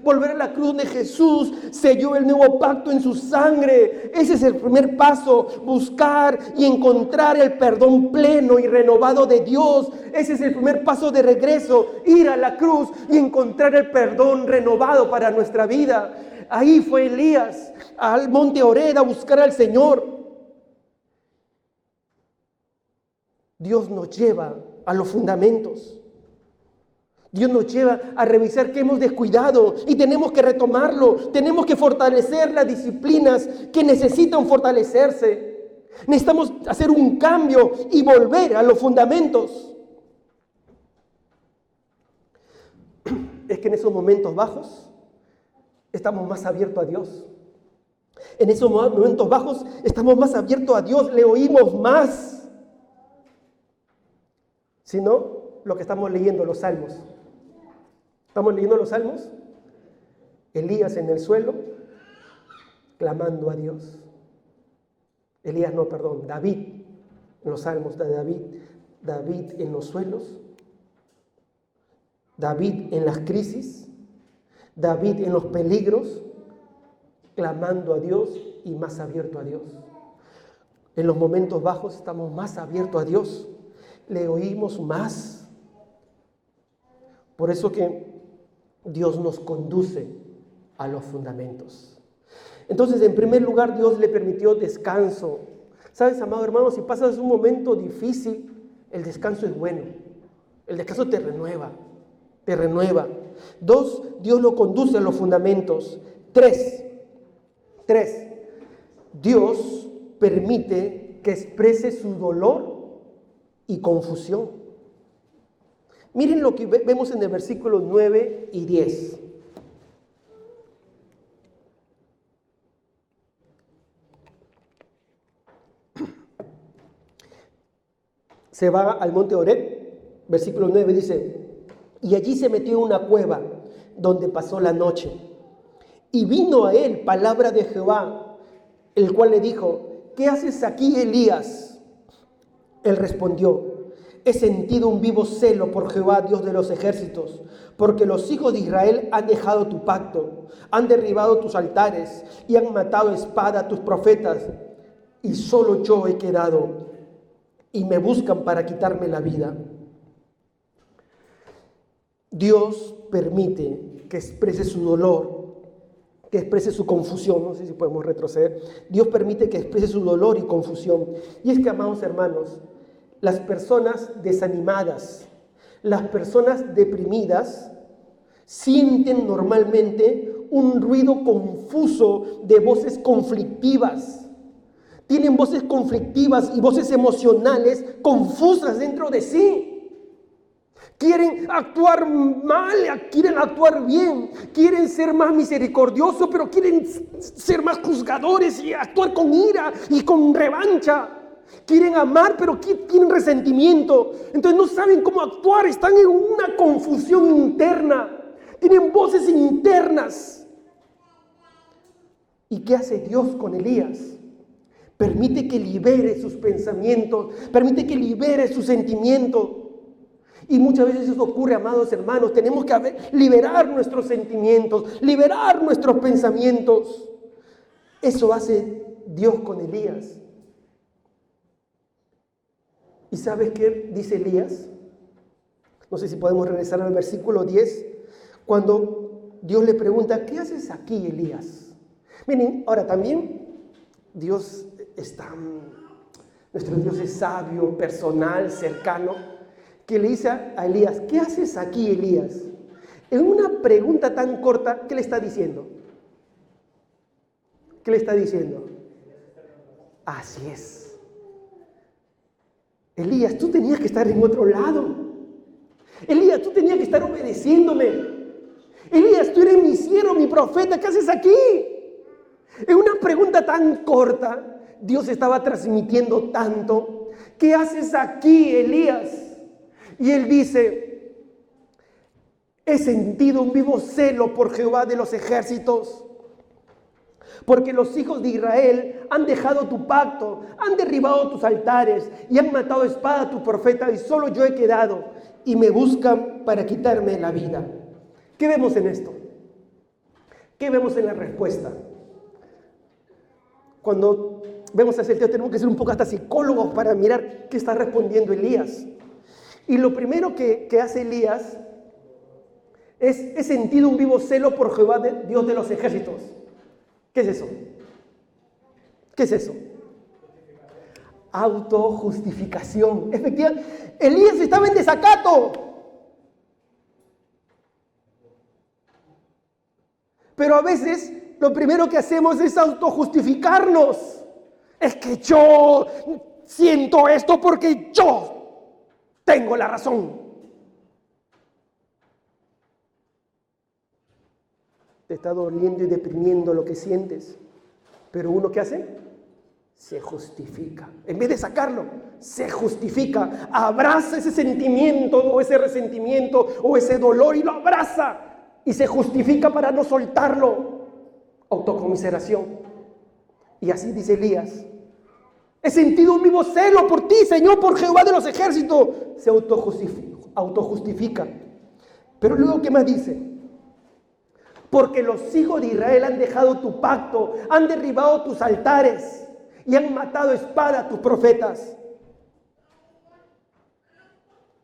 [SPEAKER 1] Volver a la cruz donde Jesús selló el nuevo pacto en su sangre. Ese es el primer paso, buscar y encontrar el perdón pleno y renovado de Dios. Ese es el primer paso de regreso, ir a la cruz y encontrar el perdón renovado para nuestra vida. Ahí fue Elías, al monte Horeb, a buscar al Señor. Dios nos lleva a los fundamentos. Dios nos lleva a revisar qué hemos descuidado y tenemos que retomarlo. Tenemos que fortalecer las disciplinas que necesitan fortalecerse. Necesitamos hacer un cambio y volver a los fundamentos. Es que en esos momentos bajos estamos más abiertos a Dios. En esos momentos bajos estamos más abiertos a Dios, le oímos más. Si no, lo que estamos leyendo, los salmos. ¿Estamos leyendo los salmos? Elías en el suelo, clamando a Dios. David en los salmos de David. David en los suelos. David en las crisis. David en los peligros, clamando a Dios y más abierto a Dios. En los momentos bajos estamos más abiertos a Dios. Le oímos más. Por eso que Dios nos conduce a los fundamentos. Entonces, en primer lugar, Dios le permitió descanso. ¿Sabes, amado hermano? Si pasas un momento difícil, el descanso es bueno. El descanso te renueva, te renueva. 2, Dios lo conduce a los fundamentos. 3, Dios permite que exprese su dolor y confusión. Miren lo que vemos en el versículo 9 y 10. Se va al monte Horeb, versículo 9 dice, y allí se metió en una cueva donde pasó la noche. Y vino a él palabra de Jehová, el cual le dijo, ¿qué haces aquí, Elías? Él respondió, he sentido un vivo celo por Jehová, Dios de los ejércitos, porque los hijos de Israel han dejado tu pacto, han derribado tus altares y han matado a espada a tus profetas, y solo yo he quedado, y me buscan para quitarme la vida. Dios permite que exprese su dolor, que exprese su confusión. No sé si podemos retroceder. Dios permite que exprese su dolor y confusión. Y es que, amados hermanos, las personas desanimadas, las personas deprimidas, sienten normalmente un ruido confuso de voces conflictivas. Tienen voces conflictivas y voces emocionales confusas dentro de sí. Quieren actuar mal, quieren actuar bien, quieren ser más misericordiosos, pero quieren ser más juzgadores y actuar con ira y con revancha. Quieren amar, pero tienen resentimiento. Entonces no saben cómo actuar, están en una confusión interna. Tienen voces internas. ¿Y qué hace Dios con Elías? Permite que libere sus pensamientos, permite que libere sus sentimientos. Y muchas veces eso ocurre, amados hermanos. Tenemos que liberar nuestros sentimientos, liberar nuestros pensamientos. Eso hace Dios con Elías. ¿Y sabes qué dice Elías? No sé si podemos regresar al versículo 10, cuando Dios le pregunta, ¿qué haces aquí, Elías? Miren, ahora también Dios nuestro Dios es sabio, personal, cercano, que le dice a Elías, ¿qué haces aquí, Elías? En una pregunta tan corta, ¿qué le está diciendo? ¿Qué le está diciendo? Así es. Elías, tú tenías que estar en otro lado. Elías, tú tenías que estar obedeciéndome. Elías, tú eres mi siervo, mi profeta, ¿qué haces aquí? En una pregunta tan corta, Dios estaba transmitiendo tanto. ¿Qué haces aquí, Elías? Y él dice, he sentido un vivo celo por Jehová de los ejércitos, porque los hijos de Israel han dejado tu pacto, han derribado tus altares y han matado a espada a tu profeta, y solo yo he quedado, y me buscan para quitarme la vida. ¿Qué vemos en esto? ¿Qué vemos en la respuesta? Cuando vemos a ese texto tenemos que ser un poco hasta psicólogos para mirar qué está respondiendo Elías. Y lo primero que hace Elías es, he sentido un vivo celo por Jehová, Dios de los ejércitos. ¿Qué es eso? ¿Qué es eso? Autojustificación. Efectivamente, Elías estaba en desacato. Pero a veces lo primero que hacemos es autojustificarnos. Es que yo siento esto porque yo tengo la razón. Te está doliendo y deprimiendo lo que sientes. Pero uno, ¿qué hace? Se justifica. En vez de sacarlo, se justifica. Abraza ese sentimiento o ese resentimiento o ese dolor y lo abraza. Y se justifica para no soltarlo. Autocomiseración. Y así dice Elías. He sentido un vivo celo por ti, Señor, por Jehová de los ejércitos. Se autojustifica. Pero luego, ¿qué más dice? Porque los hijos de Israel han dejado tu pacto, han derribado tus altares y han matado a espada a tus profetas.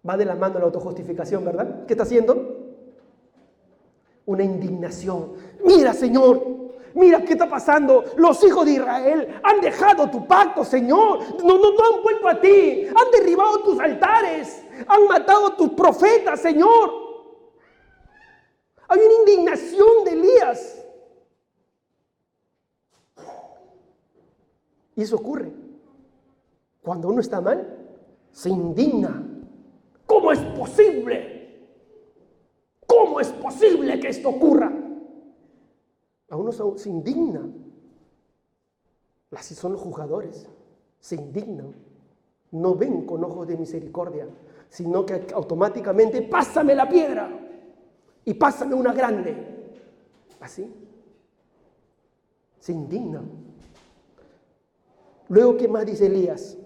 [SPEAKER 1] Va de la mano la autojustificación, ¿verdad? ¿Qué está haciendo? Una indignación. Mira, Señor, Mira qué está pasando. Los hijos de Israel han dejado tu pacto, Señor. No han vuelto a ti. Han derribado tus altares. Han matado a tus profetas, Señor. Hay una indignación de Elías. Y eso ocurre. Cuando uno está mal, se indigna. ¿Cómo es posible? ¿Cómo es posible que esto ocurra? A uno se indigna. Así son los juzgadores. Se indignan. No ven con ojos de misericordia, sino que automáticamente pásame la piedra y pásame una grande. Así. Se indignan. Luego, ¿qué más dice Elías?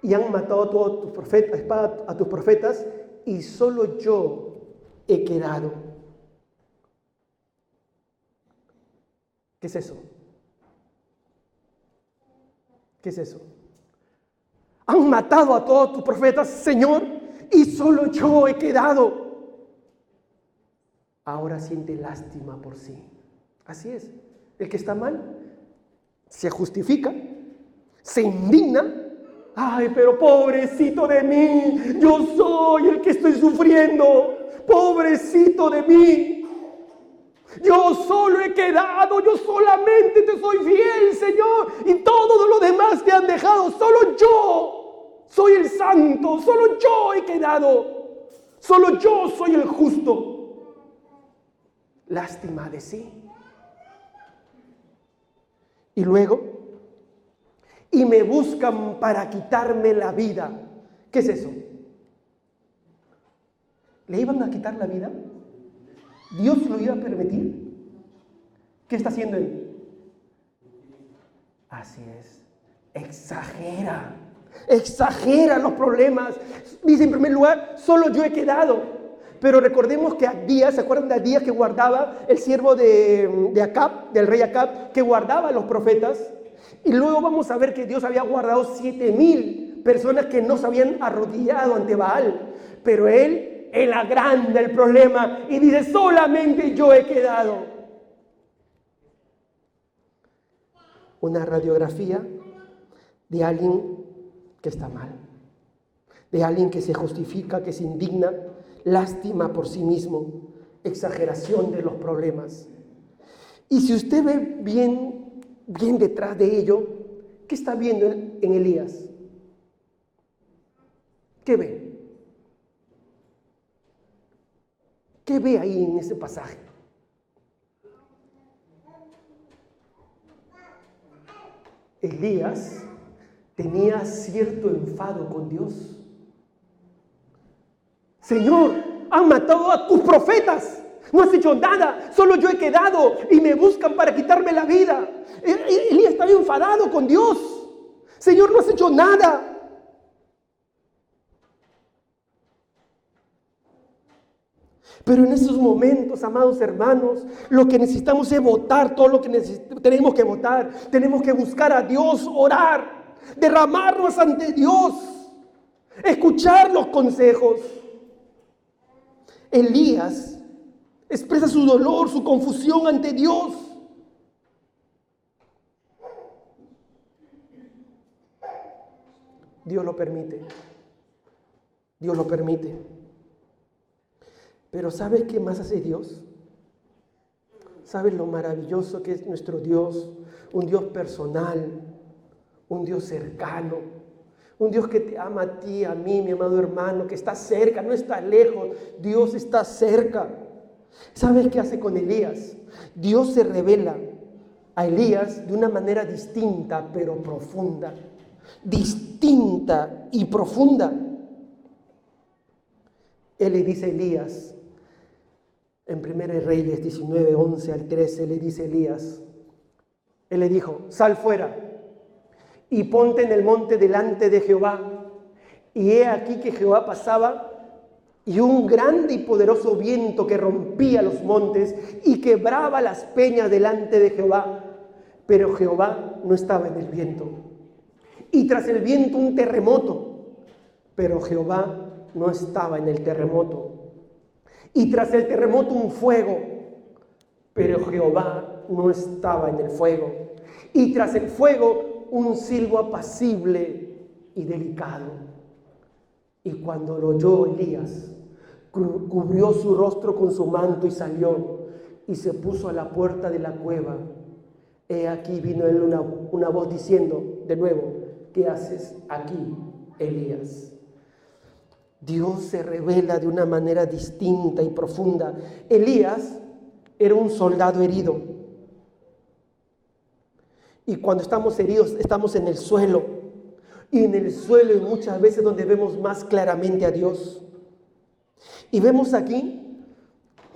[SPEAKER 1] Y han matado a todos tus profetas, a tus profetas, y solo yo he quedado. ¿Qué es eso? ¿Qué es eso? Han matado a todos tus profetas, Señor, y solo yo he quedado. Ahora siente lástima por sí. Así es. El que está mal se justifica, se indigna. Ay, pero pobrecito de mí, yo soy el que estoy sufriendo. Pobrecito de mí. Yo solo he quedado, yo solamente te soy fiel, Señor, y todos los demás te han dejado. Solo yo soy el santo, solo yo he quedado. Solo yo soy el justo. Lástima de sí. Y luego, y me buscan para quitarme la vida. ¿Qué es eso? ¿Le iban a quitar la vida? ¿Dios lo iba a permitir? ¿Qué está haciendo él? Así es. Exagera los problemas. Dice en primer lugar, solo yo he quedado. Pero recordemos que Abdías, ¿se acuerdan de Abdías que guardaba el siervo de Acab, del rey Acab, que guardaba a los profetas? Y luego vamos a ver que Dios había guardado 7,000 personas que no se habían arrodillado ante Baal. Pero él agranda el problema y dice, solamente yo he quedado. Una radiografía de alguien que está mal, de alguien que se justifica, que se indigna, lástima por sí mismo, exageración de los problemas. Y si usted ve bien detrás de ello, ¿qué está viendo en Elías? ¿Qué ve? ¿Qué ve ahí en ese pasaje? Elías tenía cierto enfado con Dios. Señor, han matado a tus profetas. No has hecho nada, solo yo he quedado y me buscan para quitarme la vida. Elías estaba enfadado con Dios. Señor, no has hecho nada. Pero en esos momentos, amados hermanos, lo que necesitamos es votar todo lo que tenemos que votar. Tenemos que buscar a Dios, orar, derramarnos ante Dios, escuchar los consejos. Elías expresa su dolor, su confusión ante Dios. Dios lo permite. Dios lo permite. Pero ¿sabes qué más hace Dios? ¿Sabes lo maravilloso que es nuestro Dios? Un Dios personal, un Dios cercano, un Dios que te ama a ti, a mí, mi amado hermano, que está cerca, no está lejos, Dios está cerca. ¿Sabes qué hace con Elías? Dios se revela a Elías de una manera distinta, pero profunda. Distinta y profunda. Él le dice a Elías, en 1 Reyes 19, 11 al 13, le dice a Elías, él le dijo, sal fuera y ponte en el monte delante de Jehová. Y he aquí que Jehová pasaba, y un grande y poderoso viento que rompía los montes y quebraba las peñas delante de Jehová. Pero Jehová no estaba en el viento. Y tras el viento un terremoto, pero Jehová no estaba en el terremoto. Y tras el terremoto un fuego, pero Jehová no estaba en el fuego. Y tras el fuego, un silbo apacible y delicado. Y cuando lo oyó Elías, cubrió su rostro con su manto y salió y se puso a la puerta de la cueva. He aquí vino él una voz diciendo de nuevo: ¿qué haces aquí, Elías? Dios se revela de una manera distinta y profunda. Elías era un soldado herido. Y cuando estamos heridos, estamos en el suelo. Y en el suelo es muchas veces donde vemos más claramente a Dios. Y vemos aquí,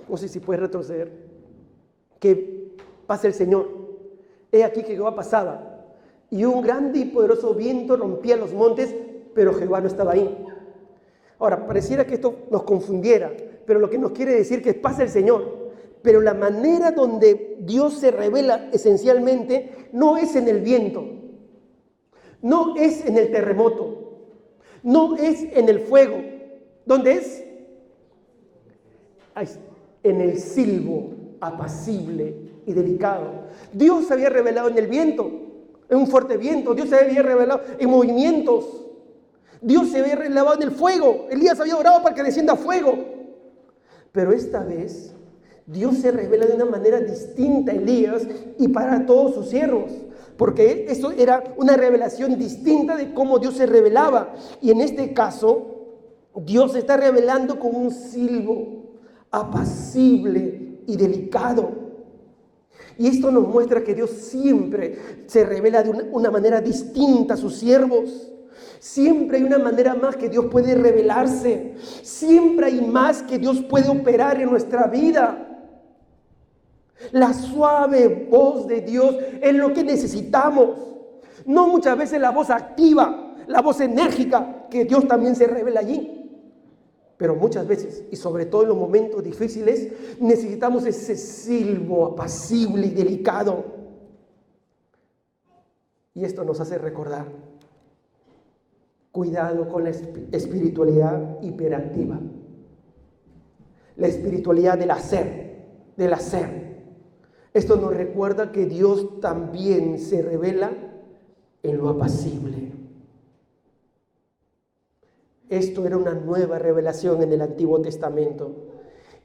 [SPEAKER 1] no sé si puedes retroceder, que pasa el Señor. He aquí que Jehová pasaba, y un grande y poderoso viento rompía los montes, pero Jehová no estaba ahí. Ahora, pareciera que esto nos confundiera, pero lo que nos quiere decir que pasa el Señor. Pero la manera donde Dios se revela esencialmente no es en el viento, no es en el terremoto, no es en el fuego. ¿Dónde es? En el silbo apacible y delicado. Dios se había revelado en el viento, en un fuerte viento. Dios se había revelado en movimientos. Dios se había revelado en el fuego. Elías había orado para que descienda fuego. Pero esta vez Dios se revela de una manera distinta a Elías y para todos sus siervos. Porque eso era una revelación distinta de cómo Dios se revelaba. Y en este caso, Dios se está revelando con un silbo apacible y delicado. Y esto nos muestra que Dios siempre se revela de una manera distinta a sus siervos. Siempre hay una manera más que Dios puede revelarse. Siempre hay más que Dios puede operar en nuestra vida. La suave voz de Dios es lo que necesitamos. No muchas veces la voz activa, la voz enérgica, que Dios también se revela allí. Pero muchas veces, y sobre todo en los momentos difíciles, necesitamos ese silbo apacible y delicado. Y esto nos hace recordar: cuidado con la espiritualidad hiperactiva. La espiritualidad del hacer. Esto nos recuerda que Dios también se revela en lo apacible. Esto era una nueva revelación en el Antiguo Testamento.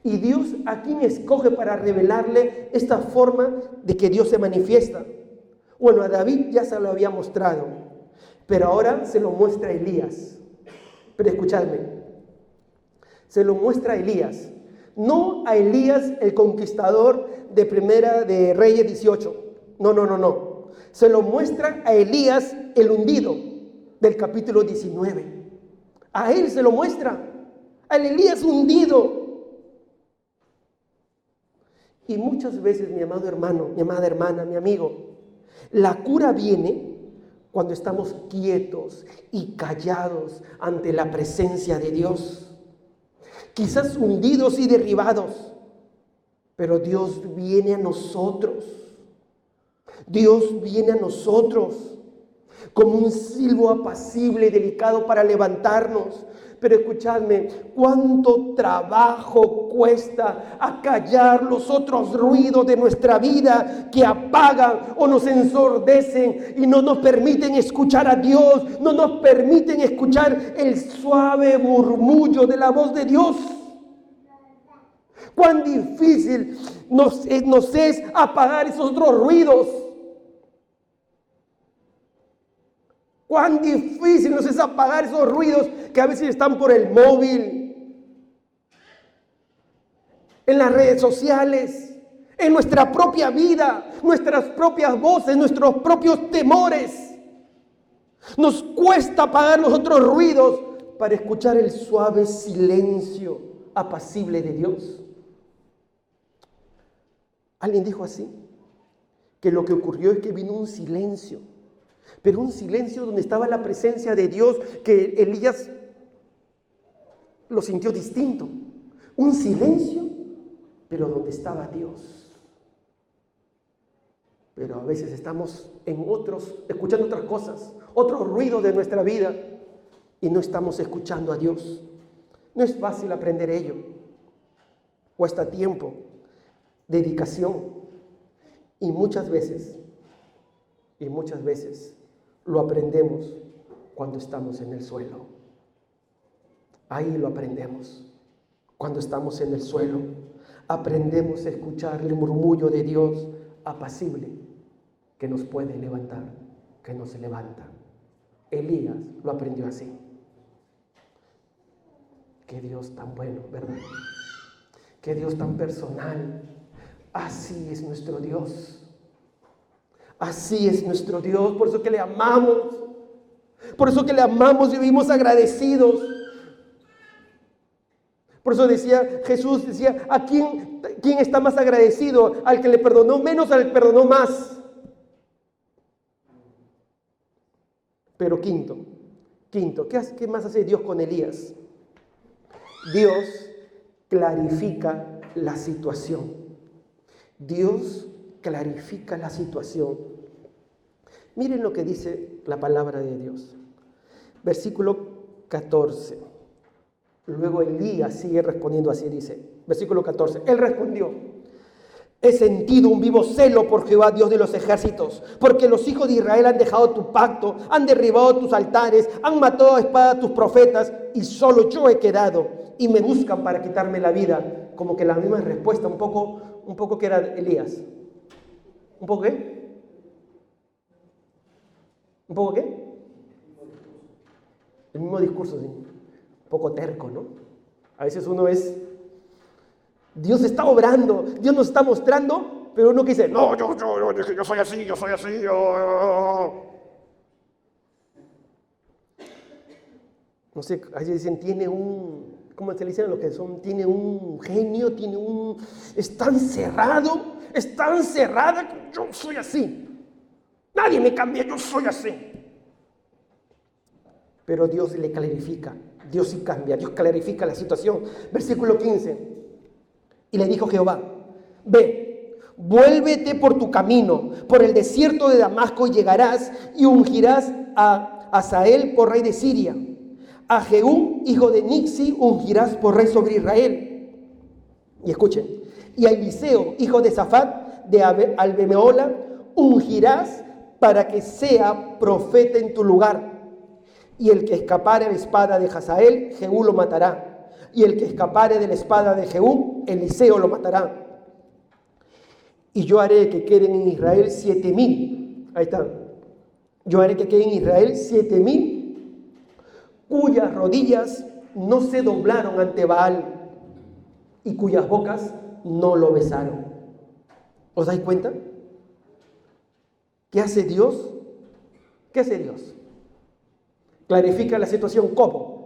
[SPEAKER 1] Y Dios a quién escoge para revelarle esta forma de que Dios se manifiesta. Bueno, a David ya se lo había mostrado, pero ahora se lo muestra a Elías. Pero escuchadme, se lo muestra a Elías. No a Elías el conquistador de Primera de Reyes 18. No. Se lo muestra a Elías el hundido del capítulo 19. A él se lo muestra, al Elías hundido. Y muchas veces, mi amado hermano, mi amada hermana, mi amigo, la cura viene cuando estamos quietos y callados ante la presencia de Dios. Quizás hundidos y derribados, pero Dios viene a nosotros. Dios viene a nosotros como un silbo apacible y delicado para levantarnos. Pero escuchadme, cuánto trabajo cuesta acallar los otros ruidos de nuestra vida que apagan o nos ensordecen y no nos permiten escuchar a Dios, no nos permiten escuchar el suave murmullo de la voz de Dios. Cuán difícil nos es apagar esos otros ruidos. Cuán difícil nos es apagar esos ruidos que a veces están por el móvil, en las redes sociales, en nuestra propia vida, nuestras propias voces, nuestros propios temores. Nos cuesta apagar los otros ruidos para escuchar el suave silencio apacible de Dios. Alguien dijo así, que lo que ocurrió es que vino un silencio. Pero un silencio donde estaba la presencia de Dios, que Elías lo sintió distinto. Un silencio, pero donde estaba Dios. Pero a veces estamos escuchando otras cosas, otros ruidos de nuestra vida, y no estamos escuchando a Dios. No es fácil aprender ello. Cuesta tiempo, dedicación. Y muchas veces lo aprendemos cuando estamos en el suelo. Ahí lo aprendemos. Cuando estamos en el suelo, aprendemos a escuchar el murmullo de Dios apacible que nos puede levantar, que nos levanta. Elías lo aprendió así. Qué Dios tan bueno, ¿verdad? Qué Dios tan personal. Así es nuestro Dios. Así es nuestro Dios. Por eso que le amamos. Por eso que le amamos y vivimos agradecidos. Por eso Jesús decía, ¿a quién está más agradecido? ¿Al que le perdonó menos o al que perdonó más? Pero quinto, ¿qué más hace Dios con Elías? Dios clarifica la situación. Dios clarifica la situación. Miren lo que dice la palabra de Dios. Versículo 14. Luego Elías sigue respondiendo así, dice, versículo 14. Él respondió: he sentido un vivo celo por Jehová, Dios de los ejércitos, porque los hijos de Israel han dejado tu pacto, han derribado tus altares, han matado a espada a tus profetas, y solo yo he quedado, y me buscan para quitarme la vida. Como que la misma respuesta, un poco que era Elías. ¿Un poco qué? ¿Un poco qué? El mismo discurso, sí. Un poco terco, ¿no? A veces uno es... Dios está obrando, Dios nos está mostrando, pero uno que dice, no, yo soy así, No sé, a veces dicen, tiene un... ¿Cómo se le dicen a los que son? Tiene un genio, es tan cerrada, yo soy así. Nadie me cambia, yo soy así. Pero Dios le clarifica, Dios sí cambia, Dios clarifica la situación. Versículo 15. Y le dijo Jehová: ve, vuélvete por tu camino, por el desierto de Damasco, y llegarás y ungirás a Hazael por rey de Siria. A Jehú, hijo de Nixi, ungirás por rey sobre Israel. Y escuchen, y a Eliseo, hijo de Safat, de Albemeola, ungirás para que sea profeta en tu lugar. Y el que escapare de la espada de Hazael, Jehú lo matará. Y el que escapare de la espada de Jehú, Eliseo lo matará. Y yo haré que queden en Israel 7,000. Ahí está. Yo haré que queden en Israel 7,000 cuyas rodillas no se doblaron ante Baal y cuyas bocas no lo besaron. ¿Os dais cuenta? ¿Qué hace Dios? ¿Qué hace Dios? Clarifica la situación. ¿Cómo?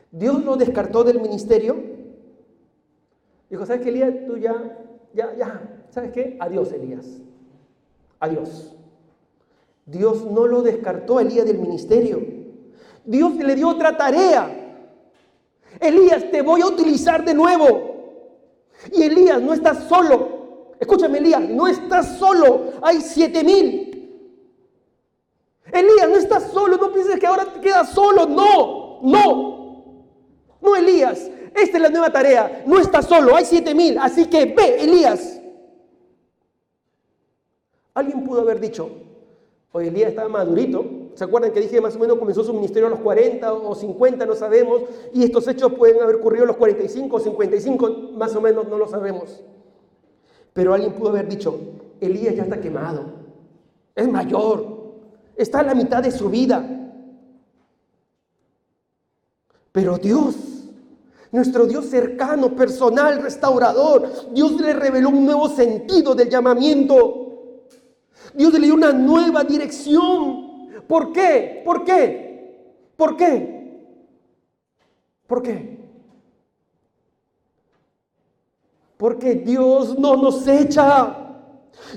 [SPEAKER 1] Dios lo descartó del ministerio. Dijo, ¿sabes qué, Elías? Tú ya, ¿sabes qué? Adiós, Elías. Adiós. Dios no lo descartó a Elías del ministerio. Dios le dio otra tarea. Elías, te voy a utilizar de nuevo. Y Elías, no estás solo. Escúchame, Elías, no estás solo. Hay 7,000. Elías, no estás solo. No pienses que ahora te quedas solo. No, Elías. Esta es la nueva tarea. No estás solo. Hay 7,000. Así que ve, Elías. Alguien pudo haber dicho, oye, Elías estaba madurito. ¿Se acuerdan que dije más o menos comenzó su ministerio a los 40 o 50? No sabemos. Y estos hechos pueden haber ocurrido a los 45 o 55. Más o menos no lo sabemos. Pero alguien pudo haber dicho, Elías ya está quemado. Es mayor. Está a la mitad de su vida. Pero Dios, nuestro Dios cercano, personal, restaurador, Dios le reveló un nuevo sentido del llamamiento. Dios le dio una nueva dirección. ¿Por qué? Porque Dios no nos echa.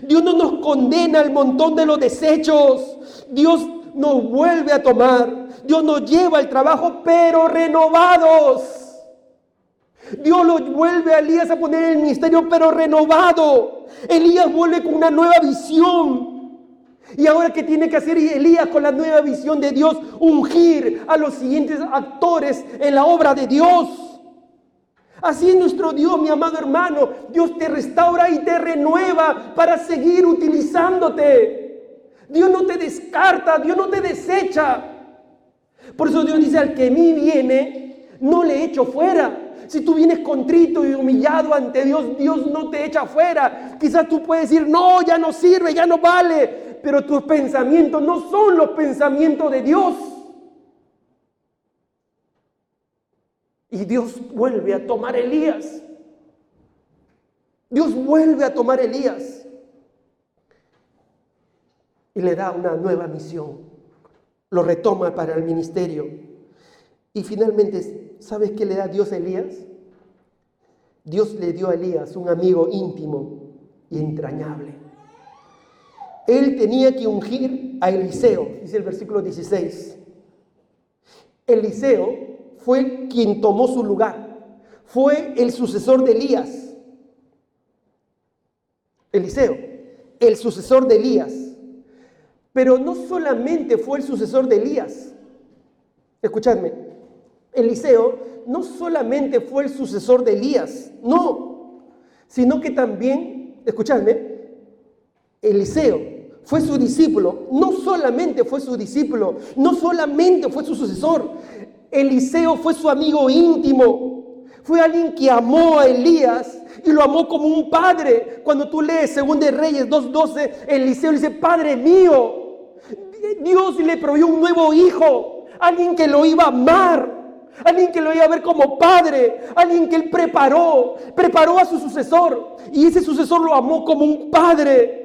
[SPEAKER 1] Dios no nos condena al montón de los desechos. Dios nos vuelve a tomar. Dios nos lleva al trabajo, pero renovados. Dios lo vuelve a Elías a poner en el ministerio, pero renovado. Elías vuelve con una nueva visión. Y ahora, ¿qué tiene que hacer Elías con la nueva visión de Dios? Ungir a los siguientes actores en la obra de Dios. Así es nuestro Dios, mi amado hermano. Dios te restaura y te renueva para seguir utilizándote. Dios no te descarta, Dios no te desecha. Por eso Dios dice, al que a mí viene, no le echo fuera. Si tú vienes contrito y humillado ante Dios, Dios no te echa fuera. Quizás tú puedes decir, no, ya no sirve, ya no vale. Pero tus pensamientos no son los pensamientos de Dios. Y Dios vuelve a tomar a Elías. Dios vuelve a tomar a Elías. Y le da una nueva misión. Lo retoma para el ministerio. Y finalmente, ¿sabes qué le da Dios a Elías? Dios le dio a Elías un amigo íntimo y entrañable. Él tenía que ungir a Eliseo, dice el versículo 16. Eliseo fue quien tomó su lugar. Fue el sucesor de Elías. Eliseo, el sucesor de Elías. Pero no solamente fue el sucesor de Elías. Escuchadme, Eliseo no solamente fue el sucesor de Elías, no, sino que también, escuchadme, Eliseo fue su discípulo, no solamente fue su discípulo, no solamente fue su sucesor, Eliseo fue su amigo íntimo, fue alguien que amó a Elías y lo amó como un padre. Cuando tú lees 2 Reyes 2:12, Eliseo le dice, Padre mío, Dios le proveyó un nuevo hijo, alguien que lo iba a amar, alguien que lo iba a ver como padre, alguien que él preparó a su sucesor, y ese sucesor lo amó como un padre.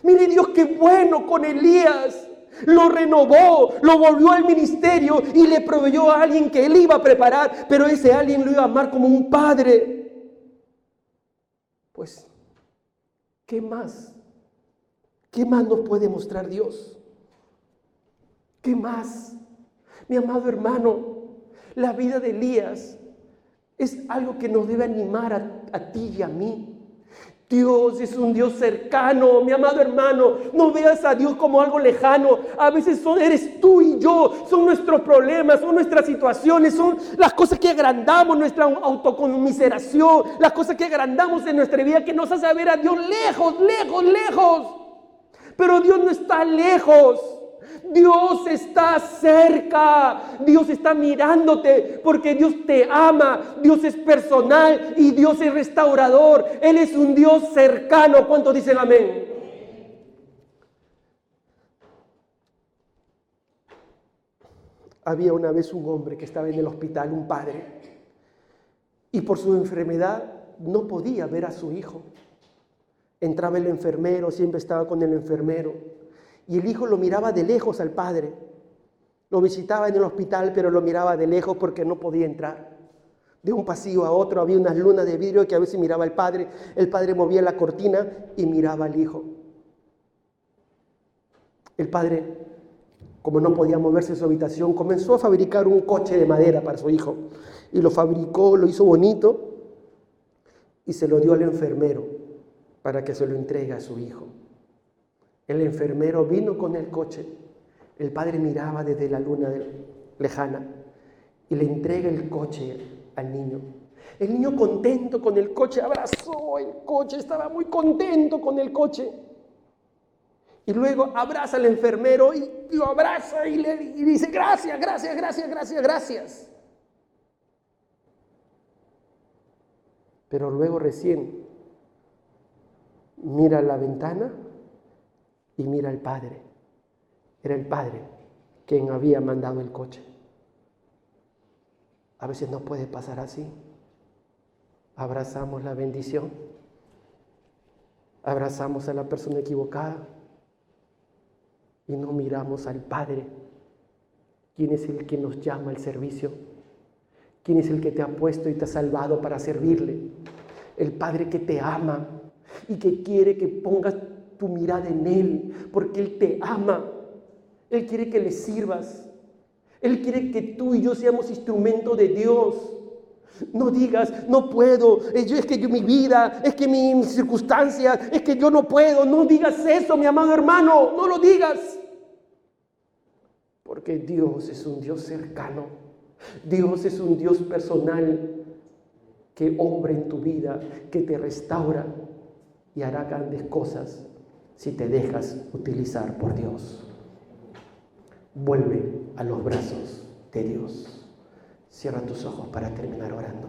[SPEAKER 1] Mire Dios qué bueno con Elías, lo renovó, lo volvió al ministerio y le proveyó a alguien que él iba a preparar, pero ese alguien lo iba a amar como un padre. Pues, ¿qué más? ¿Qué más nos puede mostrar Dios? ¿Qué más? Mi amado hermano, la vida de Elías es algo que nos debe animar a ti y a mí. Dios es un Dios cercano, mi amado hermano. No veas a Dios como algo lejano. A veces eres tú y yo, son nuestros problemas, son nuestras situaciones, son las cosas que agrandamos, nuestra autoconmiseración, las cosas que agrandamos en nuestra vida que nos hace ver a Dios lejos, lejos, lejos. Pero Dios no está lejos. Dios está cerca, Dios está mirándote porque Dios te ama, Dios es personal y Dios es restaurador. Él es un Dios cercano. ¿Cuántos dicen amén? Había una vez un hombre que estaba en el hospital, un padre, y por su enfermedad no podía ver a su hijo. Entraba el enfermero, siempre estaba con el enfermero. Y el hijo lo miraba de lejos al padre. Lo visitaba en el hospital, pero lo miraba de lejos porque no podía entrar. De un pasillo a otro había unas lunas de vidrio que a veces miraba al padre. El padre movía la cortina y miraba al hijo. El padre, como no podía moverse de su habitación, comenzó a fabricar un coche de madera para su hijo. Y lo fabricó, lo hizo bonito y se lo dio al enfermero para que se lo entregue a su hijo. El enfermero vino con el coche. El padre miraba desde la luna lejana y le entrega el coche al niño. El niño contento con el coche, abrazó el coche, estaba muy contento con el coche. Y luego abraza al enfermero y lo abraza y dice, gracias, gracias, gracias, gracias, gracias. Pero luego recién mira la ventana y mira al padre. Era el padre quien había mandado el coche. A veces no puede pasar así. Abrazamos la bendición. Abrazamos a la persona equivocada y no miramos al Padre. ¿Quién es el que nos llama al servicio? ¿Quién es el que te ha puesto y te ha salvado para servirle? El Padre que te ama y que quiere que pongas tu mirada en Él, porque Él te ama. Él quiere que le sirvas. Él quiere que tú y yo seamos instrumento de Dios. No digas, no puedo, es que mi vida, es que mis circunstancias, es que yo no puedo. No digas eso, mi amado hermano, no lo digas. Porque Dios es un Dios cercano. Dios es un Dios personal. que obra en tu vida, que te restaura y hará grandes cosas si te dejas utilizar por Dios. Vuelve a los brazos de Dios. Cierra tus ojos para terminar orando.